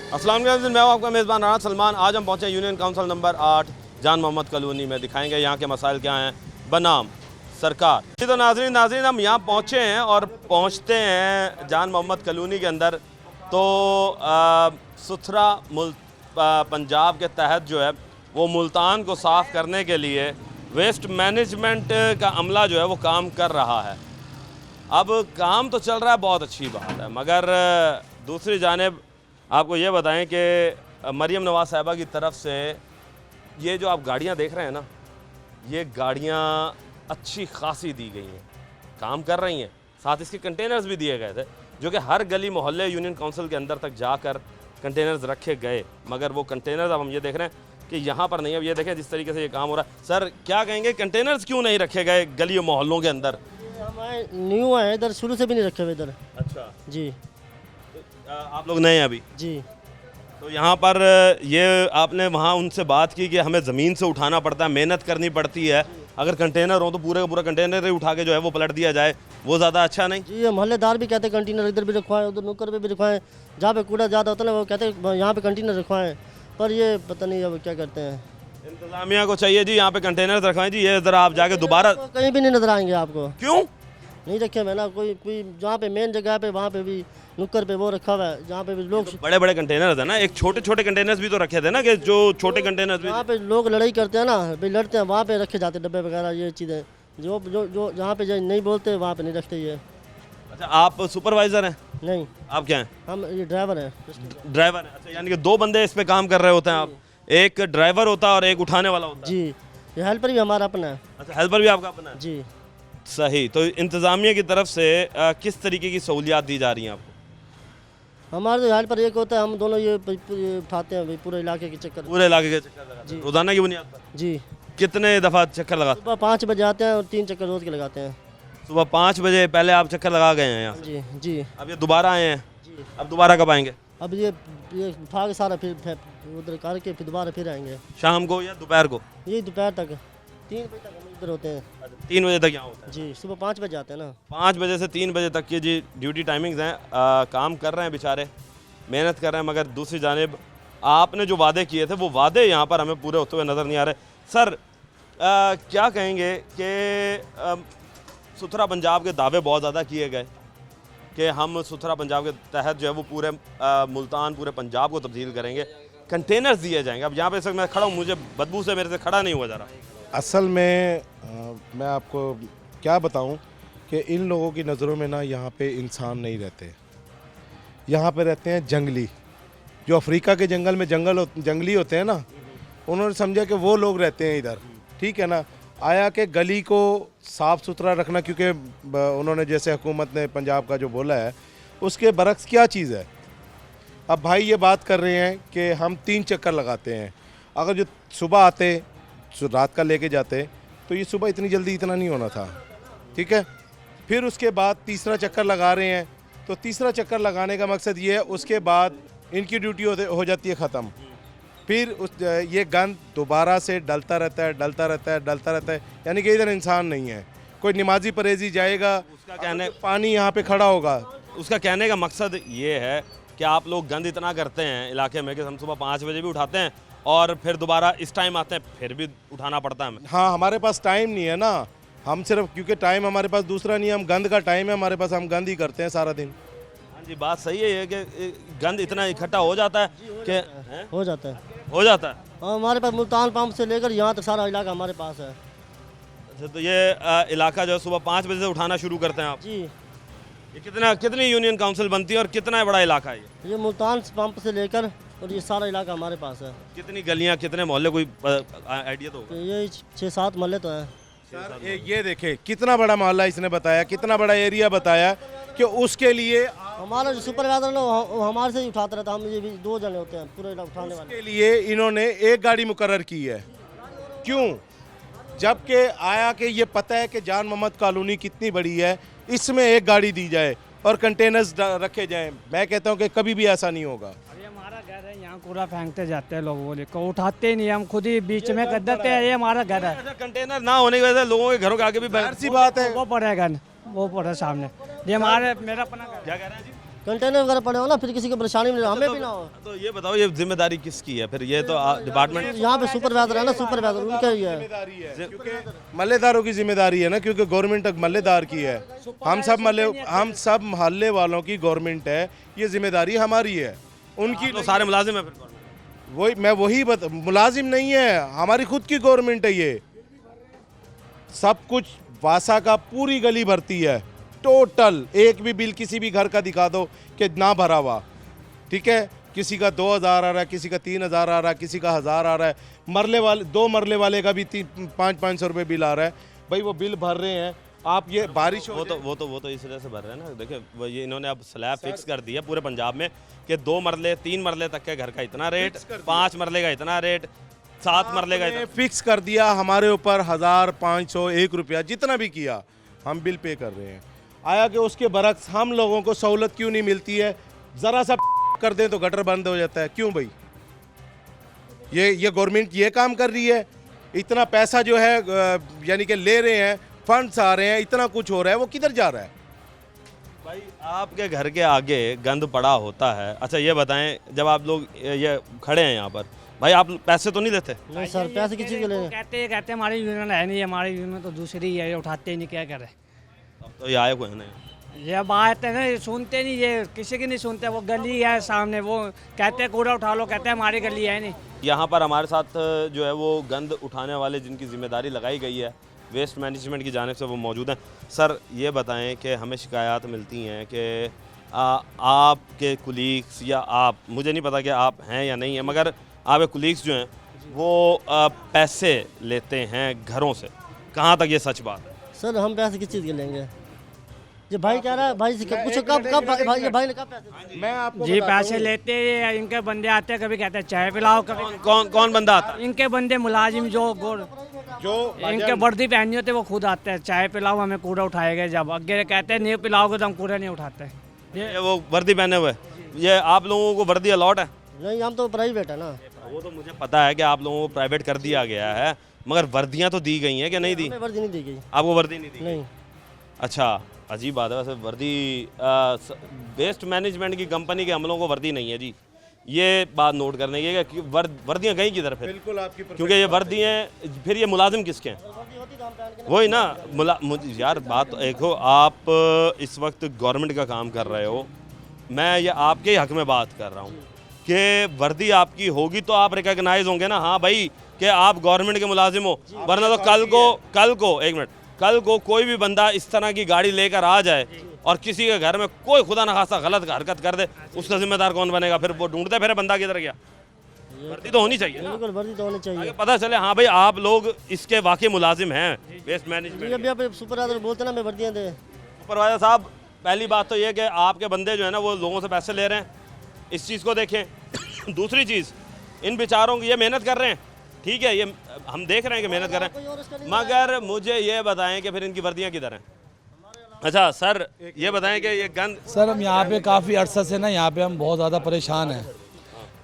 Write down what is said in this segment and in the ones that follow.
अस्सलाम वालेकुम, मैं हूं आपका मेज़बान राना सलमान। आज हम पहुंचे यूनियन काउंसिल नंबर 8 जान मोहम्मद कॉलोनी में। दिखाएंगे यहाँ के मसाइल क्या हैं बनाम सरकार। तो नाज़रीन हम यहाँ पहुँचे हैं और पहुँचते हैं जान मोहम्मद कॉलोनी के अंदर। तो सुथरा पंजाब के तहत जो है वो मुल्तान को साफ़ करने के लिए वेस्ट मैनेजमेंट का अमला जो है वो काम कर रहा है। अब काम तो चल रहा है, बहुत अच्छी बात है, मगर दूसरी जानिब आपको ये बताएं कि मरियम नवाज साहिबा की तरफ से ये जो आप गाड़ियाँ देख रहे हैं ना, ये गाड़ियाँ अच्छी खासी दी गई हैं, काम कर रही हैं। साथ इसके कंटेनर्स भी दिए गए थे जो कि हर गली मोहल्ले यूनियन काउंसिल के अंदर तक जाकर कंटेनर्स रखे गए, मगर वो कंटेनर्स अब हम ये देख रहे हैं कि यहाँ पर नहीं। अब ये देखें जिस तरीके से ये काम हो रहा है। सर क्या कहेंगे, कंटेनर्स क्यों नहीं रखे गए गली मोहल्लों के अंदर? हमारे न्यू है इधर, शुरू से भी नहीं रखे हुए इधर। अच्छा जी आप लोग नए हैं अभी? जी। तो यहाँ पर ये आपने वहाँ उनसे बात की कि हमें ज़मीन से उठाना पड़ता है, मेहनत करनी पड़ती है, अगर कंटेनर हो तो पूरे का पूरा कंटेनर ही उठा के जो है वो पलट दिया जाए, वो ज़्यादा अच्छा नहीं? जी ये मोहल्लेदार भी कहते हैं कंटेनर इधर भी रखवाएं, उधर नुक्कर पे भी रखवाएं, जहाँ पे कूड़ा ज़्यादा होता है ना वो कहते हैं यहाँ पे कंटेनर रखवाएं, पर ये पता नहीं अब क्या करते हैं। इंतज़ामिया को चाहिए जी यहाँ पे कंटेनर रखवाएं जी, ये ज़रा आप जाके दोबारा। कहीं भी नहीं नजर आएंगे आपको। क्यों नहीं रखे हुए ना, कोई जहाँ पे मेन जगह पे वहाँ पे भी नुक्कर पे वो रखा हुआ है, जहाँ पे भी लोग बड़े बड़े कंटेनर है ना, एक छोटे छोटे कंटेनर्स भी तो रखे थे ना, कि जो छोटे कंटेनर्स भी। जहाँ पे लोग लड़ाई करते हैं ना, भाई लड़ते हैं वहाँ पे रखे जाते डब्बे वगैरह, ये चीज़ें जो जो जो जहाँ पे नहीं बोलते वहाँ पे नहीं रखते ये। अच्छा आप सुपरवाइज़र हैं? नहीं, आप क्या हैं? हम ये ड्राइवर हैं। ड्राइवर हैं। अच्छा यानी कि दो बंदे इस पे काम कर रहे होते हैं आप, एक ड्राइवर होता है और एक उठाने वाला होता है? जी, ये हेल्पर भी हमारा अपना है। अच्छा हेल्पर भी आपका अपना है? जी सही। तो इंतज़ामिया की तरफ से किस तरीके की सहूलियात दी जा रही हैं आपको? हमारे तो हेल्पर एक होता है, हम दोनों ये उठाते हैं भाई पूरे इलाके के चक्कर। पूरे इलाके के चक्कर लगाते जी। हैं रोजाना की बुनियाद पर? जी कितने दफ़ा चक्कर लगाते? सुबह 5 बजे आते हैं और 3 चक्कर रोज के लगाते हैं। सुबह 5 बजे पहले आप चक्कर लगा गए हैं यहाँ? जी जी अब ये दोबारा आए हैं, जी। अब दोबारा कब आएंगे? अब ये उठा के सारा फिर उधर करके फिर दोबारा फिर आएंगे। शाम को या दोपहर को? ये दोपहर तक 3 बजे तक हम इधर होते हैं। 3 बजे तक यहाँ होता है? जी सुबह 5 बजे आते हैं ना। 5 बजे से 3 बजे तक की जी ड्यूटी टाइमिंग्स हैं। काम कर रहे हैं बेचारे, मेहनत कर रहे हैं, मगर दूसरी जानिब आपने जो वादे किए थे वो वादे यहाँ पर हमें पूरे होते हुए नज़र नहीं आ रहे। सर क्या कहेंगे कि सुथरा पंजाब के दावे बहुत ज़्यादा किए गए कि हम सुथरा पंजाब के तहत जो है वो पूरे मुल्तान पूरे पंजाब को तब्दील करेंगे, कंटेनर्स दिए जाएंगे। अब यहाँ पे सर मैं खड़ा हूँ, मुझे बदबू से मेरे से खड़ा नहीं हुआ जा रहा। असल में मैं आपको क्या बताऊं कि इन लोगों की नज़रों में ना यहाँ पे इंसान नहीं रहते, यहाँ पे रहते हैं जंगली। जो अफ्रीका के जंगल में जंगली होते हैं ना, उन्होंने समझा कि वो लोग रहते हैं इधर, ठीक है ना। आया कि गली को साफ़ सुथरा रखना, क्योंकि उन्होंने जैसे हुकूमत ने पंजाब का जो बोला है उसके बरक्स क्या चीज़ है। अब भाई ये बात कर रहे हैं कि हम 3 चक्कर लगाते हैं, अगर जो सुबह आते रात का लेके जाते तो ये सुबह इतनी जल्दी इतना नहीं होना था, ठीक है। फिर उसके बाद तीसरा चक्कर लगा रहे हैं, तो तीसरा चक्कर लगाने का मकसद ये है उसके बाद इनकी ड्यूटी हो जाती है ख़त्म। फिर ये गंद दोबारा से डलता रहता है, यानी कि इधर इंसान नहीं है। कोई नमाजी परहेजी जाएगा, उसका कहने पानी यहाँ पे खड़ा होगा। उसका कहने का मकसद ये है कि आप लोग गंद इतना करते हैं इलाके में कि हम सुबह 5 बजे भी उठाते हैं और फिर दोबारा इस टाइम आते हैं, फिर भी उठाना पड़ता है हमें। हाँ, हमारे पास टाइम नहीं है ना, हम सिर्फ क्योंकि टाइम हमारे पास दूसरा नहीं है, हम गंद का टाइम है हमारे पास, हम गंद ही करते हैं सारा दिन। हाँ जी बात सही है कि गंद इतना इकट्ठा हो जाता है कि हो जाता है। हो जाता है। और हमारे पास मुल्तान पंप से लेकर यहाँ तक सारा इलाका हमारे पास है। अच्छा तो ये इलाका जो है सुबह 5 बजे से उठाना शुरू करते हैं आप? जी ये कितनी यूनियन काउंसिल बनती है और कितना बड़ा इलाका है ये मुल्तान पंप से लेकर और ये सारा इलाका हमारे पास है। कितनी गलियां, कितने मोहल्ले, कोई आइडिया तो होगा? तो ये 6-7 मोहल्ले तो हैं। सर ये देखे कितना बड़ा मोहल्ला इसने बताया, कितना बड़ा एरिया बताया कि उसके लिए हमारा जो सुपरवाइजर ना वो हमारे से ही उठाता रहता है। हम ये भी 2 जने होते हैं पूरे इलाका उठाने वाले। उसके लिए इन्होंने एक गाड़ी मुकर्रर की है। क्यों? जबकि आया कि ये पता है कि जान मोहम्मद कॉलोनी कितनी बड़ी है, इसमें एक गाड़ी दी जाए और कंटेनर्स रखे जाएं। मैं कहता हूं कि कभी भी ऐसा नहीं होगा। ये हमारा घर है, यहाँ कूड़ा फेंकते जाते हैं लोग, बोले को उठाते ही नहीं, हम खुद ही बीच में कर देते हैं। ये हमारा घर है। ऐसा कंटेनर ना होने की वजह से लोगों के घरों के आगे भी जाहिर सी बात है। वो पड़े घर, वो पड़े सामने। ये हमारे मेरा अपना घर। क्या कह रहे हैं जी? कंटेनर वगैरह पड़े हो ना, फिर किसी को परेशानी नहीं, हमें भी ना हो। तो ये बताओ ये जिम्मेदारी किसकी है फिर? ये तो डिपार्टमेंट यहाँ पे सुपरवाइजर है ना, सुपरवाइजर उनका ही है। क्योंकि मल्लेदारों की जिम्मेदारी है ना, क्योंकि गवर्नमेंट मल्लेदार की है। हम सब मोहल्ले वालों की गवर्नमेंट है, ये जिम्मेदारी हमारी है। उनकी तो सारे मुलाजिम है फिर वही मुलाजिम नहीं है, हमारी खुद की गवर्नमेंट है ये। सब कुछ वासा का पूरी गली भरती है, टोटल एक भी बिल किसी भी घर का दिखा दो कि ना भरा हुआ, ठीक है। किसी का 2000 आ रहा है, किसी का 3000 आ रहा है, किसी का 1000 आ रहा है। मरले वाले 2 मरले वाले का भी 500 रुपये बिल आ रहा है। भाई वो बिल भर रहे हैं आप, ये बारिश वो तो इस तरह से भर रहे हैं ना। देखिए वो ये इन्होंने अब स्लैब फिक्स कर दिया पूरे पंजाब में कि 2 मरले 3 मरले तक के घर का इतना रेट, 5 मरले का इतना रेट, 7 मरले का इतना। फिक्स कर दिया हमारे ऊपर 1000, 500, 1 रुपया जितना भी किया हम बिल पे कर रहे हैं। आया कि उसके बरक्स हम लोगों को सहूलत क्यों नहीं मिलती है? ज़रा सा कर दें तो गटर बंद हो जाता है। क्यों भाई? ये गवर्नमेंट ये काम कर रही है। इतना पैसा जो है यानी कि ले रहे हैं, फंड्स आ रहे हैं, इतना कुछ हो रहा है, वो किधर जा रहा है? भाई आपके घर के आगे गंद पड़ा होता है। अच्छा ये बताएं, जब आप लोग ये खड़े हैं यहाँ पर, भाई आप पैसे तो नहीं देते? नहीं सर, पैसे किसी के लिए कहते हमारी यूनियन है नहीं, हमारी यूनियन तो दूसरी है, ये उठाते ही नहीं, क्या करें। अब तो ये आए कोई नहीं। ये बात है ना, ये सुनते नहीं, ये किसी की नहीं सुनते। वो गली है सामने, वो कहते हैं कूड़ा उठा लो, कहते हैं हमारी गली है नहीं। यहाँ पर हमारे साथ जो है वो गंद उठाने वाले जिनकी जिम्मेदारी लगाई गई है वेस्ट मैनेजमेंट की जानिब से, वो मौजूद हैं। सर ये बताएं कि हमें शिकायत मिलती हैं कि आपके कुलीग्स या आप, मुझे नहीं पता कि आप हैं या नहीं हैं, मगर आपके कुलीग्स जो हैं वो पैसे लेते हैं घरों से। कहाँ तक ये सच बात है? सर हम पैसे किस चीज़ के लेंगे? ये भाई कह रहा है, भाई से पूछो कब भाई ने कब पैसे? मैं आपको जी पैसे लेते हैं, इनके बंदे आते हैं, कभी कहते हैं चाय पिलाओ, कभी कौन बंदा आता है? इनके बंदे मुलाजिम जो इनके वर्दी पहनी होते वो खुद आते हैं, चाय पिलाओ, हमें कूड़ा उठाएगा। जब आगे कहते हैं नहीं पिलाओगे तो हम कूड़ा नहीं उठाते। ये वो वर्दी पहने हुए, ये आप लोगों को वर्दी अलॉट है? नहीं, हम तो प्राइवेट है ना। वो तो मुझे पता है कि आप लोगों को प्राइवेट कर दिया गया है, मगर वर्दियाँ तो दी गई हैं कि नहीं दी? हमें वर्दी नहीं दी गई। आपको वर्दी नहीं दी? नहीं। अच्छा, अजीब बात है वैसे। वर्दी वेस्ट मैनेजमेंट की कंपनी के अमलों को वर्दी नहीं है जी। ये बात नोट करने की है कि वर्दियाँ गई किधर फिर? बिल्कुल आपकी क्योंकि ये वर्दियाँ फिर ये मुलाजिम किसके हैं? वही ना यार बात एक हो, आप इस वक्त गवर्नमेंट का काम कर रहे हो, मैं ये आपके हक में बात कर रहा हूँ कि वर्दी आपकी होगी तो आप रिकॉग्नाइज होंगे ना, हाँ भाई कि आप गवर्नमेंट के मुलाजिम हो। वरना तो कल को कोई भी बंदा इस तरह की गाड़ी लेकर आ जाए और किसी के घर में कोई खुदा न खासा गलत हरकत कर दे, उसका जिम्मेदार कौन बनेगा? फिर वो ढूंढते फिर बंदा किधर गया। वर्दी तो होनी चाहिए ना, बिल्कुल वर्दी तो होनी चाहिए, पता चले हाँ भाई आप लोग इसके वाकई मुलाजिम हैं वेस्ट जी। मैनेजमेंट। अभी आप सुपरवाइजर बोलते ना, मैं वर्दियाँ दे। सुपरवाइजर साहब, पहली बात तो ये कि आपके बंदे जो है ना वो लोगों से पैसे ले रहे हैं, इस चीज़ को देखें। दूसरी चीज़, इन बेचारों की ये मेहनत कर रहे हैं, ठीक है, ये हम देख रहे हैं कि मेहनत कर रहे हैं, मगर मुझे ये बताएं कि फिर इनकी वर्दियाँ किधर हैं? अच्छा सर ये बताएं कि ये गंद, सर हम यहाँ पे काफ़ी अरसा से ना यहाँ पे हम बहुत ज़्यादा परेशान हैं।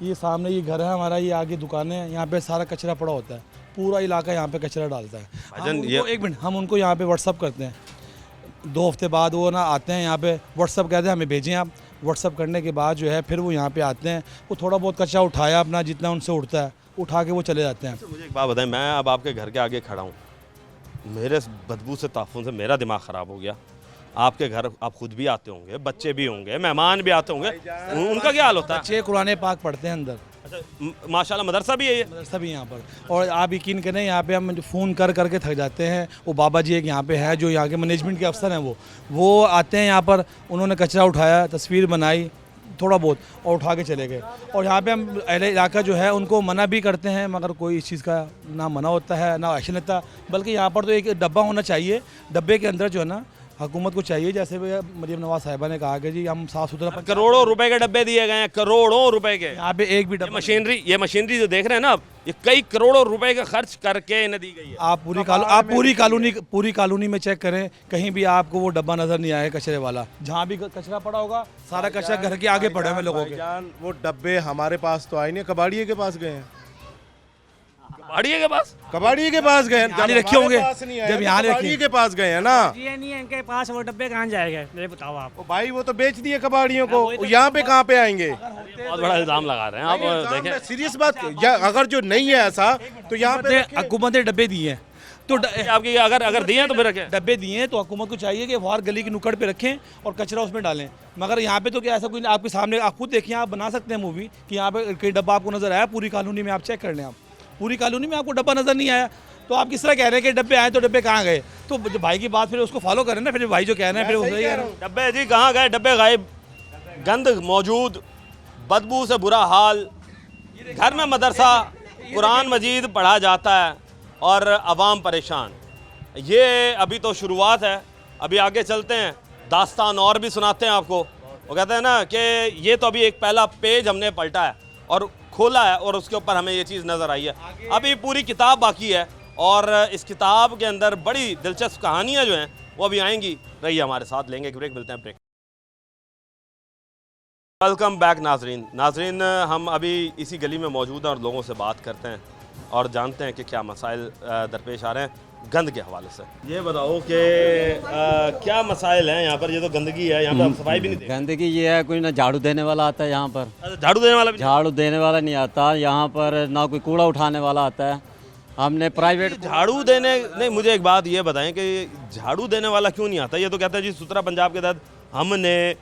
ये सामने ये घर है हमारा, ये आगे दुकानें हैं, यहाँ पे सारा कचरा पड़ा होता है, पूरा इलाका यहाँ पे कचरा डालता है। एक मिनट, हम उनको यहाँ पे व्हाट्सअप करते हैं, 2 हफ्ते बाद वो ना आते हैं यहाँ पे, व्हाट्सअप कहते हैं हमें भेजें आप। व्हाट्सअप करने के बाद जो है फिर वो यहाँ पे आते हैं, वो थोड़ा बहुत कचरा उठाया अपना जितना उनसे उठता है, उठा के वो चले जाते हैं। मुझे एक बात बताएं, मैं अब आपके घर के आगे खड़ा हूँ, मेरे बदबू से ताफुन से मेरा दिमाग ख़राब हो गया। आपके घर आप खुद भी आते होंगे, बच्चे भी होंगे, मेहमान भी आते होंगे, उनका क्या हाल होता है? बच्चे कुरान पाक पढ़ते हैं अंदर। अच्छा माशाल्लाह, मदरसा भी है ये? मदरसा भी यहाँ पर। और आप यकीन करें यहाँ पे हम फ़ोन कर करके थक जाते हैं। वो बाबा जी एक यहाँ पे है जो यहाँ के मैनेजमेंट के अफसर हैं, वो आते हैं यहाँ पर, उन्होंने कचरा उठाया, तस्वीर बनाई थोड़ा बहुत और उठा के चले गए। और यहाँ पे हम अहले इलाका जो है उनको मना भी करते हैं, मगर कोई इस चीज़ का ना मना होता है ना एक्शन लेता। बल्कि यहाँ पर तो एक डब्बा होना चाहिए, डब्बे के अंदर जो है ना हुकूमत को चाहिए, जैसे मरीम नवाज साहिबा ने कहा कि जी हम साफ़ सुथरा। करोड़ों रुपए के डब्बे दिए गए हैं, करोड़ों रुपए के। यहाँ पे एक भी डब्बा, ये मशीनरी जो देख रहे हैं ना आप, ये कई करोड़ों रुपए का खर्च करके इन्हें दी गई है। आप पूरी कॉलोनी में चेक करें, कहीं भी आपको वो डब्बा नज़र नहीं आया कचरे वाला। जहाँ भी कचरा पड़ा होगा सारा कचरा घर के आगे पड़े हुए लोगों के। वो डब्बे हमारे पास तो आए नहीं, कबाड़िए के पास गए हैं। कबाड़िए के पास? कबाड़ी के पास गए, यहाँ नहीं रखे होंगे, जब यहाँ नहीं कबाड़ी रखे। के पास गए हैं ना। ये नहीं है इनके पास, वो डब्बे कहाँ जाएंगे ये बताओ आप। ओ भाई वो तो बेच दिए कबाड़ियों को, यहाँ पे कहाँ पे आएंगे? बहुत बड़ा इल्जाम लगा रहे हैं आप, देखें। सीरियस बात, या अगर जो नहीं है ऐसा तो यहाँ पे हुकूमत ने डब्बे दिए हैं तो आपकी अगर दिए हैं तो फिर रखें। डब्बे दिए हैं तो हुकूमत को चाहिए कि बाहर गली की नुक्कड़ पे रखें और कचरा उसमें डालें। मगर यहाँ पे तो क्या ऐसा कोई नहीं, आपके सामने आप खुद देखिए, आप बना सकते हैं मूवी कि यहाँ पे कई डब्बा आपको नजर आया पूरी कॉलोनी में, आप चेक कर लें, आप पूरी कॉलोनी में आपको डब्बा नजर नहीं आया, तो आप किस तरह कह रहे हैं कि डब्बे आए तो डब्बे कहाँ गए? तो जो भाई की बात फिर उसको फॉलो करें ना, फिर भाई जो कह रहे हैं फिर वो सही कह रहे हैं। डब्बे जी कहाँ गए? डब्बे गायब, गंद मौजूद, बदबू से बुरा हाल, घर में मदरसा, कुरान मजीद पढ़ा जाता है और अवाम परेशान। ये अभी तो शुरुआत है, अभी आगे चलते हैं, दास्तान और भी सुनाते हैं आपको। वो कहते हैं ना कि ये तो अभी एक पहला पेज हमने पलटा है और खोला है और उसके ऊपर हमें ये चीज़ नज़र आई है। अभी पूरी किताब बाकी है और इस किताब के अंदर बड़ी दिलचस्प कहानियाँ जो हैं वो अभी आएंगी। रहिए हमारे साथ, लेंगे एक ब्रेक, मिलते हैं ब्रेक। वेलकम बैक नाजरीन, हम अभी इसी गली में मौजूद हैं और लोगों से बात करते हैं और जानते हैं कि क्या मसाइल दरपेश आ रहे हैं गंद के हवाले से। ये बताओ कि क्या मसाइल हैं यहाँ पर? ये तो गंदगी है, यहाँ पर सफाई भी नहीं दे। गंदगी ये है, कोई ना झाड़ू देने वाला आता है यहाँ पर, झाड़ू देने वाला भी? झाड़ू देने वाला नहीं आता यहाँ पर, ना कोई कूड़ा उठाने वाला आता है। हमने प्राइवेट झाड़ू देने नहीं, मुझे एक बात ये बताएं कि झाड़ू देने वाला क्यों नहीं आता? ये तो कहता है जी सुथरा पंजाब के तहत हमने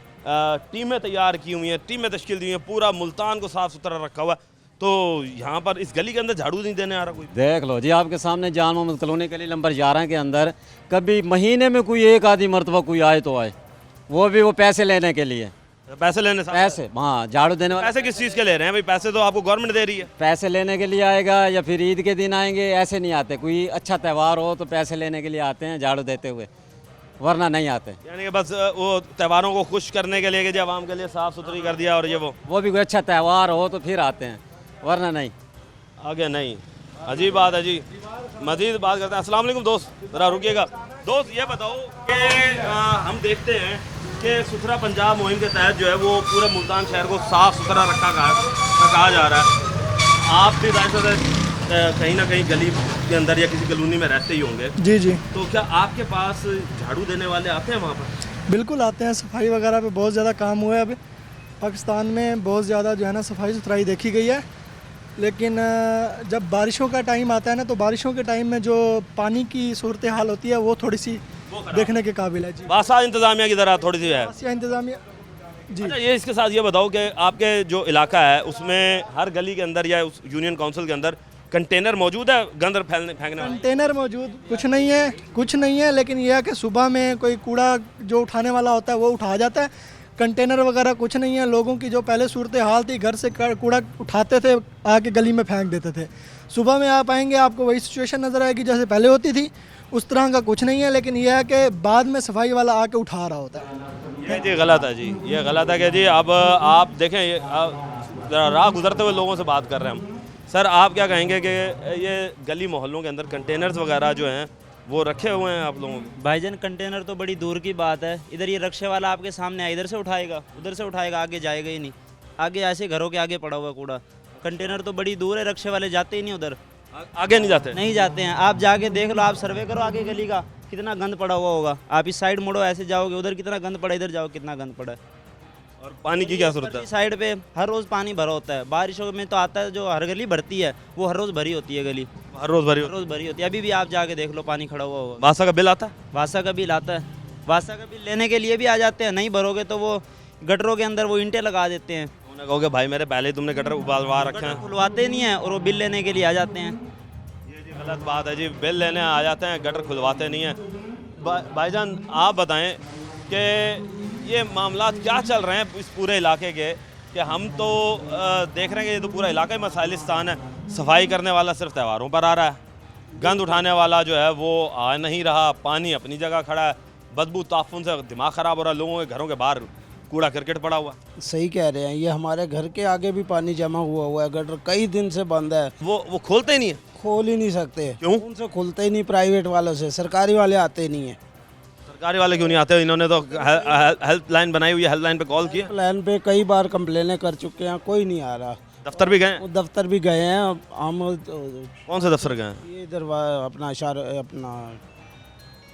टीमें तैयार की हुई हैं, टीमें तश्कील दी हैं, पूरा मुल्तान को साफ़ सुथरा रखा हुआ है, तो यहाँ पर इस गली के अंदर झाड़ू नहीं देने आ रहा कोई? देख लो जी, आपके सामने जान मोहम्मद कॉलोनी गली नंबर 11 के अंदर कभी महीने में कोई एक आधी मरतबा कोई आए तो आए, वो भी वो पैसे लेने के लिए। पैसे लेने से? पैसे, हाँ, झाड़ू देने वाले पैसे किस चीज़ के ले रहे हैं भाई? पैसे तो आपको गवर्नमेंट दे रही है। पैसे लेने के लिए आएगा या फिर ईद के दिन आएंगे, ऐसे नहीं आते। कोई अच्छा त्यौहार हो तो पैसे लेने के लिए आते हैं झाड़ू देते हुए, वरना नहीं आते। यानी कि बस वो त्योहारों को खुश करने के लिए कि जब आवाम के लिए साफ़ सुथरी कर दिया और ये वो भी कोई अच्छा त्यौहार हो तो फिर आते हैं, वरना नहीं, आगे नहीं। अजीब बात है जी। मजीद बात करते हैं। अस्सलाम वालेकुम दोस्त, ज़रा रुकिएगा। दोस्त ये बताओ कि हम देखते हैं कि सुथरा पंजाब मुहिम के तहत जो है वो पूरे मुल्तान शहर को साफ़ सुथरा कहा जा रहा है। आप भी कहीं ना कहीं गली के अंदर या किसी कॉलोनी में रहते ही होंगे। जी जी, तो क्या आपके पास झाड़ू देने वाले आते हैं वहाँ पर? बिल्कुल आते हैं। सफाई वगैरह पे बहुत ज़्यादा काम हुआ है। अब पाकिस्तान में बहुत ज़्यादा जो है ना सफाई सुथराई देखी गई है, लेकिन जब बारिशों का टाइम आता है ना, तो बारिशों के टाइम में जो पानी की सूरत हाल होती है वो थोड़ी सी देखने के काबिल है जी। बासा इंतज़ामिया की तरह थोड़ी सी है इंतज़ामिया जी। अच्छा, ये इसके साथ ये बताओ कि आपके जो इलाका है उसमें हर गली के अंदर या उस यूनियन काउंसिल के अंदर कंटेनर मौजूद है गंद फेंकने वाला? कंटेनर मौजूद कुछ नहीं है, लेकिन यह है कि सुबह में कोई कूड़ा जो उठाने वाला होता है वो उठाया जाता है। कंटेनर वगैरह कुछ नहीं है। लोगों की जो पहले सूरत हाल थी, घर से कूड़ा उठाते थे आके गली में फेंक देते थे। सुबह में आप आएंगे आपको वही सिचुएशन नज़र आएगी जैसे पहले होती थी, उस तरह का कुछ नहीं है। लेकिन यह है कि बाद में सफाई वाला आके उठा रहा होता है। ये जी गलत है जी, ये गलत है कि जी अब आप देखें, राह गुजरते हुए लोगों से बात कर रहे हैं हम। सर आप क्या कहेंगे कि ये गली मोहल्लों के अंदर कंटेनर्स वगैरह जो हैं वो रखे हुए हैं आप लोगों के? भाईजान कंटेनर तो बड़ी दूर की बात है। इधर ये रक्शे वाला आपके सामने इधर से उठाएगा, उधर से उठाएगा, आगे जाएगा ही नहीं। आगे ऐसे घरों के आगे पड़ा हुआ कूड़ा। कंटेनर तो बड़ी दूर है, रक्शे वाले जाते ही नहीं उधर, आगे नहीं जाते? नहीं जाते हैं। आप जाके देख लो, आप सर्वे करो आगे गली का कितना गंद पड़ा हुआ होगा। आप इस साइड मुड़ो, ऐसे जाओगे उधर कितना गंद पड़ा, इधर जाओ कितना गंद पड़ा है। और पानी की क्या सूरत है? साइड पे हर रोज़ पानी भरा होता है। बारिशों में तो आता है, जो हर गली भरती है वो हर रोज़ भरी होती है गली, हर रोज़ भरी? हर रोज़ भरी होती है। अभी भी आप जाके देख लो पानी खड़ा हुआ होगा। बासा का बिल आता है? वासा का बिल आता है। वासा का बिल लेने के लिए भी आ जाते हैं। नहीं भरोगे तो वो गटरों के अंदर वो ईंटें लगा देते हैं। उन्होंने कहोगे भाई मेरे पहले ही तुमने गटर उबालवा रखे हैं। खुलवाते नहीं हैं और वो बिल लेने के लिए आ जाते हैं। ये जी गलत बात है जी, बिल लेने आ जाते हैं, गटर खुलवाते नहीं हैं। भाईजान आप बताएं कि ये मामला क्या चल रहे हैं इस पूरे इलाके के, कि हम तो देख रहे हैं कि ये तो पूरा इलाका ही मसाइलिस्तान है। सफाई करने वाला सिर्फ त्योहारों पर आ रहा है, गंद उठाने वाला जो है वो आ नहीं रहा, पानी अपनी जगह खड़ा है, बदबू ताफुन से दिमाग ख़राब हो रहा है, लोगों के घरों के बाहर कूड़ा क्रिकेट पड़ा हुआ। सही कह रहे हैं, ये हमारे घर के आगे भी पानी जमा हुआ है, गटर कई दिन से बंद है। वो खोलते ही नहीं है? खोल ही नहीं सकते। क्यों? उनसे खुलते ही नहीं, प्राइवेट वालों से। सरकारी वाले आते ही नहीं है। सरकारी वाले क्यों नहीं आते? इन्होंने तो हेल्पलाइन बनाई हुई है, हेल्पलाइन पे कॉल किया। प्लान पे कई बार कंप्लेनें कर चुके हैं, कोई नहीं आ रहा। दफ्तर भी गए हैं? वो दफ्तर भी गए हैं। हम कौन से दफ्तर गए हैं? ये इधर अपना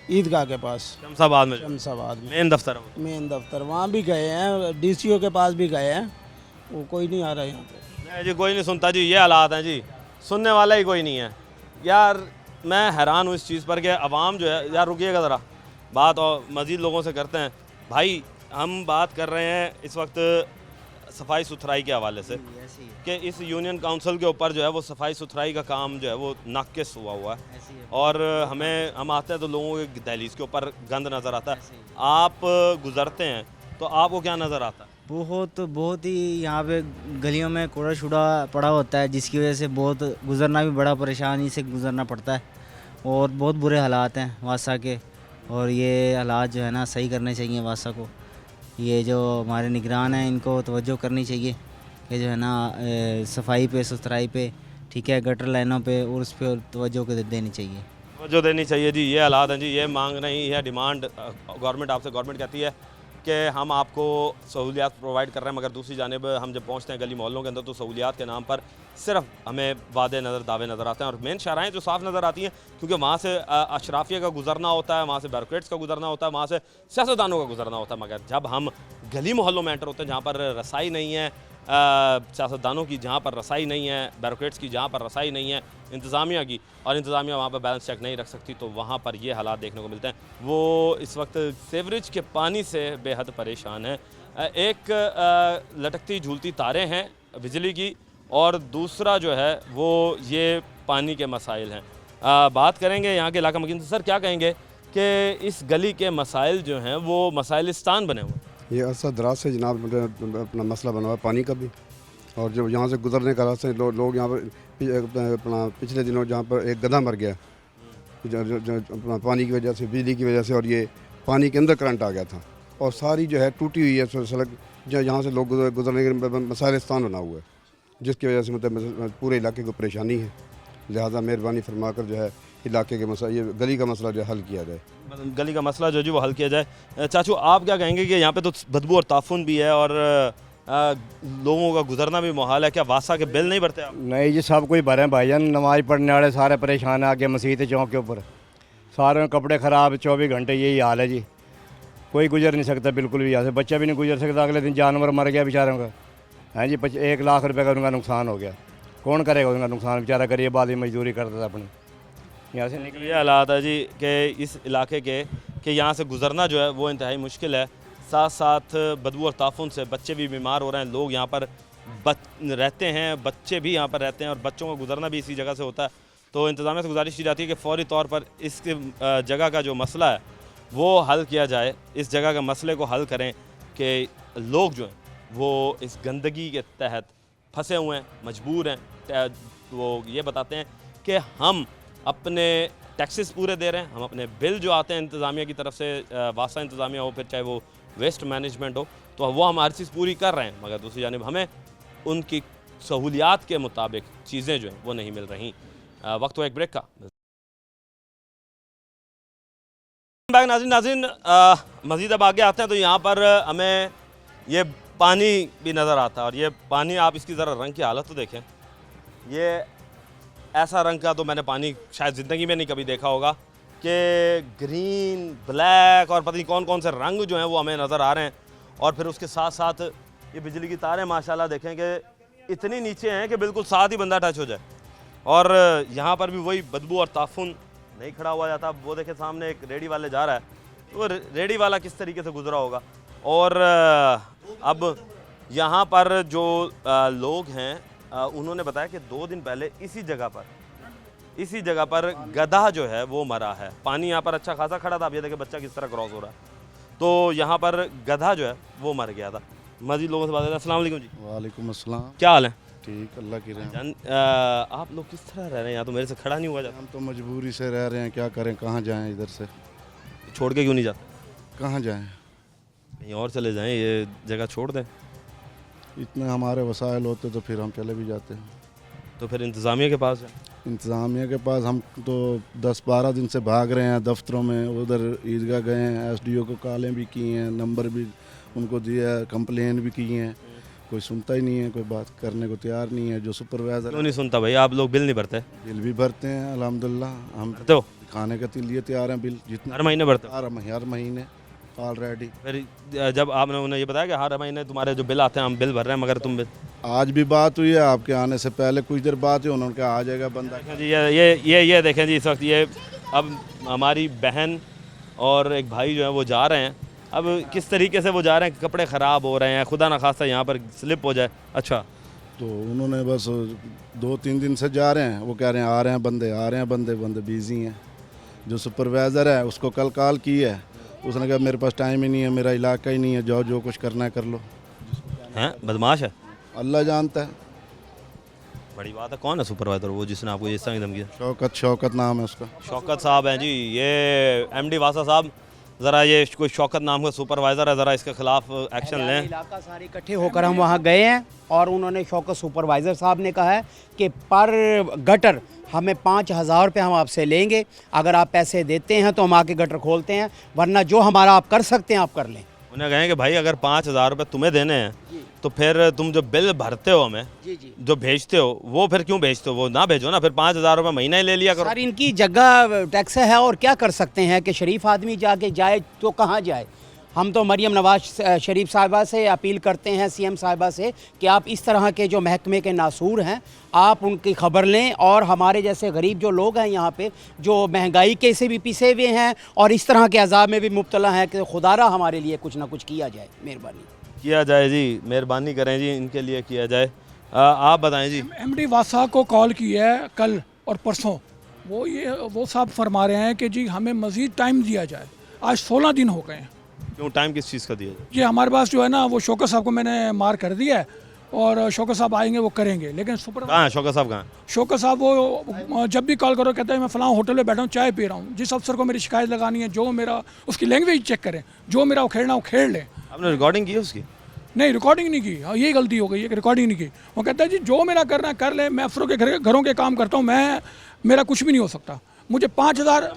ईदगाह के पास, शमशाबाद में शमशाबाद में मेन दफ्तर है वो। मेन दफ्तर, वहाँ भी गए हैं। डीसीओ के पास भी गए हैं, वो कोई नहीं आ रहा यहाँ पे। नहीं जी, कोई नहीं सुनता जी, ये हालात हैं जी, सुनने वाला ही कोई नहीं है यार। मैं हैरान हूँ इस चीज़ पर कि अवाम जो है यार, रुकिएगा ज़रा, बात और मज़ीद लोगों से करते हैं। भाई हम बात कर रहे हैं इस वक्त सफाई सुथराई के हवाले से कि इस यूनियन काउंसिल के ऊपर जो है वो सफाई सुथराई का काम जो है वो नाक़िस हुआ है, और हम आते हैं तो लोगों के दहलीज के ऊपर गंद नज़र आता है। आप गुज़रते हैं तो आपको क्या नज़र आता है? बहुत ही यहाँ पे गलियों में कूड़ा शूड़ा पड़ा होता है, जिसकी वजह से बहुत गुज़रना भी बड़ा परेशानी से गुज़रना पड़ता है, और बहुत बुरे हालात हैं वासा के। और ये हालात जो है ना सही करने चाहिए वासा को। ये जो हमारे निगरान हैं इनको तवज्जो करनी चाहिए कि जो है ना सफाई पे, सुथराई पे, ठीक है, गटर लाइनों पे, और उस पर तवज्जो देनी चाहिए, जो देनी चाहिए जी। ये हालात हैं जी, ये मांग नहीं है, डिमांड गवर्नमेंट आपसे, गवर्नमेंट कहती है कि हम आपको सहूलियात प्रोवाइड कर रहे हैं, मगर दूसरी जानिब हम जब पहुंचते हैं गली मोहल्लों के अंदर तो सहूलियात के नाम पर सिर्फ हमें दावे नज़र आते हैं, और मेन शाहराहें जो साफ़ नज़र आती हैं क्योंकि वहाँ से अशराफिया का गुजरना होता है, वहाँ से ब्यूरोक्रेट्स का गुजरना होता है, वहाँ से सियासतदानों का गुजरना होता है। मगर जब हम गली मोहल्लों में एंटर होते हैं जहाँ पर रसाई नहीं है सियासतदानों की, जहाँ पर रसाई नहीं है ब्यूरोक्रेट्स की, जहाँ पर रसाई नहीं है इंतज़ामिया की, और इंतज़ामिया वहाँ पर बैलेंस चेक नहीं रख सकती, तो वहाँ पर ये हालात देखने को मिलते हैं। वो इस वक्त सीवरेज के पानी से बेहद परेशान है। एक लटकती झूलती तारें हैं बिजली की, और दूसरा जो है वो ये पानी के मसाइल हैं। बात करेंगे यहाँ के इलाका मकीन से। सर क्या कहेंगे कि इस गली के मसाइल जो हैं वो मसाइलिस्तान बने हुए हैं? ये अरसा दराज से जनाब अपना मसला बना हुआ है पानी का भी, और जब यहाँ से गुजरने का रास्ते लोग यहाँ पर अपना पिछले दिनों जहाँ पर एक गधा मर गया अपना पानी की वजह से, बिजली की वजह से, और ये पानी के अंदर करंट आ गया था, और सारी जो है टूटी हुई है सड़क, जो यहाँ से लोग गुजरने के मसाइलिस्तान बना हुआ है, जिसकी वजह से मतलब पूरे इलाके को परेशानी है। लिहाजा मेहरबानी फरमा कर जो है इलाके के मसला, ये गली का मसला जो है हल किया जाए, गली का मसला जो जी वो हल किया जाए। चाचू आप क्या कहेंगे कि यहाँ पे तो बदबू और ताफुन भी है और लोगों का गुजरना भी मुहाल है, क्या वासा के बिल नहीं भरते आप? नहीं जी, सब कोई भरे भाईजान, नमाज पढ़ने वाले सारे परेशान है। आगे मस्जिद चौक के ऊपर सारे कपड़े ख़राब, 24 घंटे यही हाल है जी, कोई गुजर नहीं सकता बिल्कुल भी। यहाँ से बच्चा भी नहीं गुजर सकता। अगले दिन जानवर मर गया बेचारों का, हैं जी, 1 लाख रुपए का उनका नुकसान हो गया। कौन करेगा उनका नुकसान? बेचारा गरीब आदमी मजदूरी करता था अपनी, यहाँ से निकल। ये हालात है जी कि इस इलाके के कि यहाँ से गुजरना जो है वो इंतहाई मुश्किल है। साथ साथ बदबू और ताफुन से बच्चे भी बीमार हो रहे हैं। लोग यहाँ पर रहते हैं, बच्चे भी यहाँ पर रहते हैं, और बच्चों का गुजरना भी इसी जगह से होता है। तो इंतज़ामिया से गुजारिश की जाती है कि फ़ौरी तौर पर इस जगह का जो मसला है वो हल किया जाए। इस जगह के मसले को हल करें कि लोग जो हैं वो इस गंदगी के तहत फंसे हुए हैं, मजबूर हैं। वो ये बताते हैं कि हम अपने टैक्सेस पूरे दे रहे हैं, हम अपने बिल जो आते हैं इंतज़ामिया की तरफ से, वासा इंतज़ामिया हो, फिर चाहे वो वेस्ट मैनेजमेंट हो, तो वो हम हर चीज़ पूरी कर रहे हैं, मगर दूसरी जानिब हमें उनकी सहूलियात के मुताबिक चीज़ें जो हैं वो नहीं मिल रही। वक्त हो एक ब्रेक का। नाज़रीन मज़ीद अब आगे आते हैं तो यहाँ पर हमें ये पानी भी नज़र आता है, और ये पानी आप इसकी ज़रा रंग की हालत तो देखें। ये ऐसा रंग का तो मैंने पानी शायद ज़िंदगी में नहीं कभी देखा होगा कि ग्रीन, ब्लैक और पता नहीं कौन कौन से रंग जो हैं वो हमें नज़र आ रहे हैं। और फिर उसके साथ साथ ये बिजली की तारें माशाल्लाह देखें कि इतनी नीचे हैं कि बिल्कुल साथ ही बंदा टच हो जाए। और यहाँ पर भी वही बदबू और ताफुन, नहीं खड़ा हुआ जाता। वो देखें सामने एक रेडी वाले जा रहा है, तो रेडी वाला किस तरीके से गुजरा होगा। और अब यहाँ पर जो लोग हैं उन्होंने बताया कि 2 दिन पहले इसी जगह पर गधा जो है वो मरा है। पानी यहाँ पर अच्छा खासा खड़ा था। अब ये देखें बच्चा किस तरह क्रॉस हो रहा है। तो यहाँ पर गधा जो है वो मर गया था। मज़ीद लोगों से बात करते हैं। अस्सलाम वालेकुम जी। वालेकुम अस्सलाम। क्या हाल है? ठीक, अल्लाह की रहमत। आप लोग किस तरह रह रहे हैं? यहाँ तो मेरे से खड़ा नहीं हुआ जाता। हम तो मजबूरी से रह रहे हैं, क्या करें, कहाँ जाएं, इधर से छोड़ के क्यों नहीं जाते? कहाँ जाएं, कहीं और चले जाएं, ये जगह छोड़ दें। इतने हमारे वसाइल होते तो फिर हम चले भी जाते हैं। तो फिर इंतज़ामिया के पास जाएं। इंतज़ामिया के पास हम तो 10-12 दिन से भाग रहे हैं दफ्तरों में। उधर ईदगाह गए हैं, SDO को कॉलें भी की हैं, नंबर भी उनको दिया, कंप्लेन भी की हैं, कोई सुनता ही नहीं है, कोई बात करने को तैयार नहीं है। जो सुपरवाइज़र क्यों नहीं सुनता भाई? आप लोग बिल नहीं भरते? बिल भी भरते हैं अल्हम्दुलिल्लाह, हम भरते हो? खाने के लिए तैयार हैं। बिल जितना हर महीने भरते हो? हर महीने ऑलरेडी। फिर जब आपने उन्हें ये बताया कि हर महीने तुम्हारे जो बिल आते हैं हम बिल भर रहे हैं, मगर तुम बिल आज भी बात हुई है, आपके आने से पहले कुछ देर बात हुई, उन्होंने कहा आ जाएगा बंदा। देखें जी, ये देखें जी, इस वक्त ये अब हमारी बहन और एक भाई जो है वो जा रहे हैं। अब किस तरीके से वो जा रहे हैं, कपड़े ख़राब हो रहे हैं, खुदा न खास्ता यहाँ पर स्लिप हो जाए। अच्छा, तो उन्होंने बस 2-3 दिन से जा रहे हैं, वो कह रहे हैं आ रहे हैं बंदे, आ रहे हैं बंदे, बंदे बिजी हैं। जो सुपरवाइज़र है उसको कल कॉल की है, उसने कहा मेरे पास टाइम ही नहीं है, मेरा इलाका ही नहीं है, जाओ जो कुछ करना है कर लो। हैं बदमाश है, अल्लाह जानता है। बड़ी बात है। कौन है सुपरवाइज़र? वो जिसने आपको इस तरह की धमकी? शौकत नाम है उसका। शौकत साहब हैं जी, ये MD वासा साहब, ज़रा ये कोई शौकत नाम का सुपरवाइज़र है, ज़रा इसके खिलाफ एक्शन लें। इलाका सारे इकट्ठे होकर हम वहाँ गए हैं और उन्होंने शौकत सुपरवाइज़र साहब ने कहा है कि पर गटर हमें 5,000 रुपये हम आपसे लेंगे, अगर आप पैसे देते हैं तो हम आके गटर खोलते हैं, वरना जो हमारा आप कर सकते हैं आप कर लें। उन्हें कहें कि भाई अगर 5,000 रुपये तुम्हें देने हैं तो फिर तुम जो बिल भरते हो हमें, जो भेजते हो, वो फिर क्यों भेजते हो? वो ना भेजो ना, फिर 5,000 रुपये महीना ही ले लिया करो। सर इनकी जगह टैक्स है और क्या कर सकते हैं कि शरीफ आदमी जाके जाए तो कहाँ जाए। हम तो मरियम नवाज शरीफ साहिबा से अपील करते हैं, CM साहिबा से, कि आप इस तरह के जो महकमे के नासूर हैं आप उनकी खबर लें, और हमारे जैसे गरीब जो लोग हैं यहाँ पे जो महंगाई के से भी पिसे हुए हैं और इस तरह के अजाब में भी मुब्तला हैं, कि खुदारा हमारे लिए कुछ ना कुछ किया जाए, मेहरबानी किया जाए जी, मेहरबानी करें जी, इनके लिए किया जाए। आप बताएं जी। MD वासा को कॉल की है कल और परसों, वो साहब फरमा रहे हैं कि जी हमें मज़ीद टाइम दिया जाए। आज 16 दिन हो गए हैं। क्यों टाइम किस चीज़ का दिया जाए? ये हमारे पास जो है ना, वो शौकत साहब को मैंने मार कर दिया है और शौकत साहब आएंगे वो करेंगे, लेकिन कहाँ है शौकत साहब? कहाँ है शौकत साहब? वो जब भी कॉल करो कहते हैं मैं फ़लाँ होटल में बैठा हूँ, चाय पी रहा हूँ। जिस अफसर को मेरी शिकायत लगानी है, जो मेरा उसकी लैंग्वेज चेक करें, जो मेरा उखेड़ना उखेड़ लें। आपने रिकॉर्डिंग की उसकी? नहीं, रिकॉर्डिंग नहीं की। हाँ, ये गलती हो गई है कि रिकॉर्डिंग नहीं की। वो कहता है जी जो मेरा करना कर ले, मैं अफसरों के घरों के काम करता हूँ, मेरा कुछ भी नहीं हो सकता। मुझे 5,000,